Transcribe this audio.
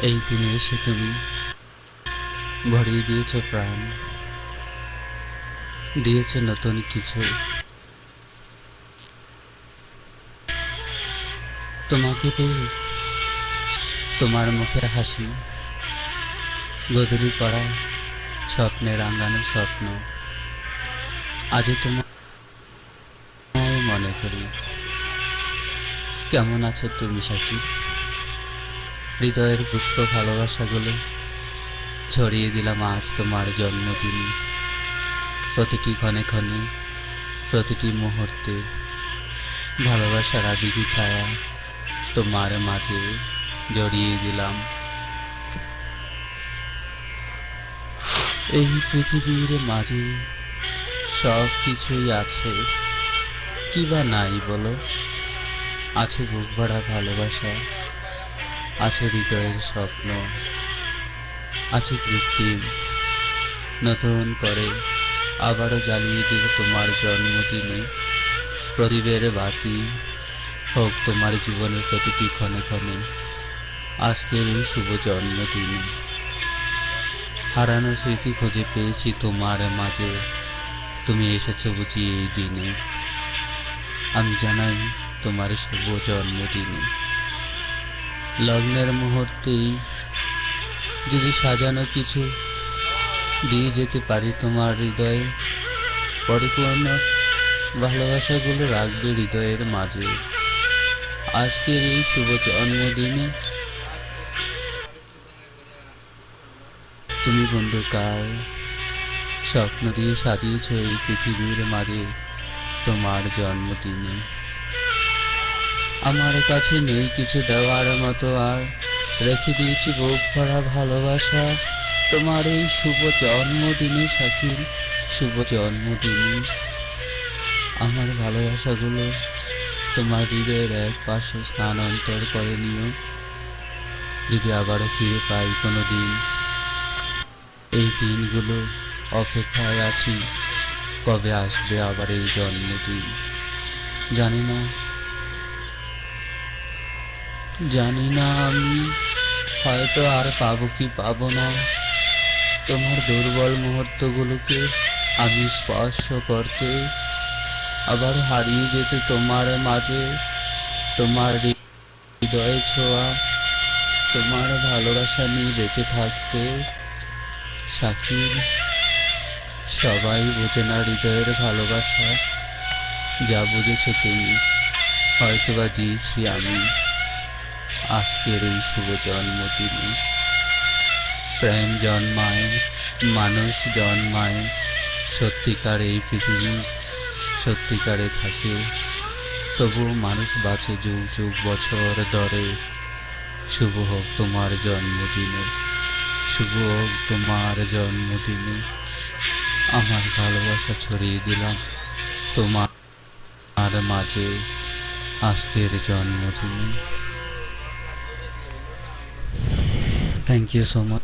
এই দিনে এসে তুমি ভরিয়ে দিয়েছ প্রাণ, দিয়েছ নতুন কিছু। তোমাকে পেয়ে, তোমার মুখের হাসি, গধূলি পড়া স্বপ্নে রাঙানো স্বপ্ন, আজও তোমায় মনে করি। কেমন আছো তুমি সাথী? হৃদয়ের পুষ্প ভালোবাসাগুলো ছড়িয়ে দিলাম আজ তোমার জন্মদিনে। প্রতিটি ক্ষণে ক্ষণে, প্রতিটি মুহূর্তে ভালোবাসার আদিতি ছায়া তোমার মাঝে জড়িয়ে দিলাম। এই পৃথিবীর মাঝে সব কিছুই আছে, কি বা নাই বলো? আছে বুক ভরা ভালোবাসা, আছে হৃদয়ের স্বপ্ন, আছে কৃত্রিম নতুন করে আবারও জ্বালিয়ে দেব তোমার জন্মদিনে প্রদীপের বাতি। হোক তোমার জীবনের প্রতিটি ক্ষণে ক্ষণে আজকের এই শুভ জন্মদিনে। হারানো স্মৃতি খুঁজে পেয়েছি তোমার মাঝে, তুমি এসেছো বুঝি এই দিনে। আমি জানাই তোমার শুভ জন্মদিনে। লগ্নের মুহূর্তেই যদি সাজানো কিছু দিয়ে যেতে পারি তোমার হৃদয়ে, পরিপূর্ণ ভালোবাসাগুলো রাখবে হৃদয়ের মাঝে। আজকের এই শুভ জন্মদিনে তুমি বন্ধুকার স্বপ্ন দিয়ে সাজিয়েছ এই পৃথিবীর মাঝে তোমার জন্মদিনে। আমার কাছে নেই কিছু দেওয়ার মতো, আর রেখে দিয়েছি বুক ভরা ভালোবাসা তোমার এই শুভ জন্মদিনে সাথী, শুভ জন্মদিনে। আমার ভালোবাসাগুলো তোমার হৃদয়ের এক পাশে স্থানান্তর করে নিও। যদি আবারও ফিরে পাই কোনো দিন, এই দিনগুলো অপেক্ষায় আছি কবে আসবে আবার এই জন্মদিন। জানি না, জানি না আমি হয়তো আর পাবো কি পাবো না তোমার দুর্বল মুহূর্তগুলোকে আমি স্পর্শ করতে, আবার হারিয়ে যেতে তোমার মাঝে তোমার হৃদয়ে ছোঁয়া, তোমার ভালোবাসা নিয়ে বেঁচে থাকতে। সাথী, সবাই বোঝে না হৃদয়ের ভালোবাসা, যা বুঝেছো তুমি হয়তোবা দিয়েছি আমি আজকের এই শুভ জন্মদিনে। প্রেম জন্মায়, মানুষ জন্মায়, সত্যিকার এই পৃথিবী সত্যিকারে থাকে, তবুও মানুষ বাঁচে যুগ যুগ বছর ধরে। শুভ হোক তোমার জন্মদিনে, শুভ হোক তোমার জন্মদিনে। আমার ভালোবাসা ছড়িয়ে দিলাম তোমার মাঝে আজকের জন্মদিনে। Thank you so much.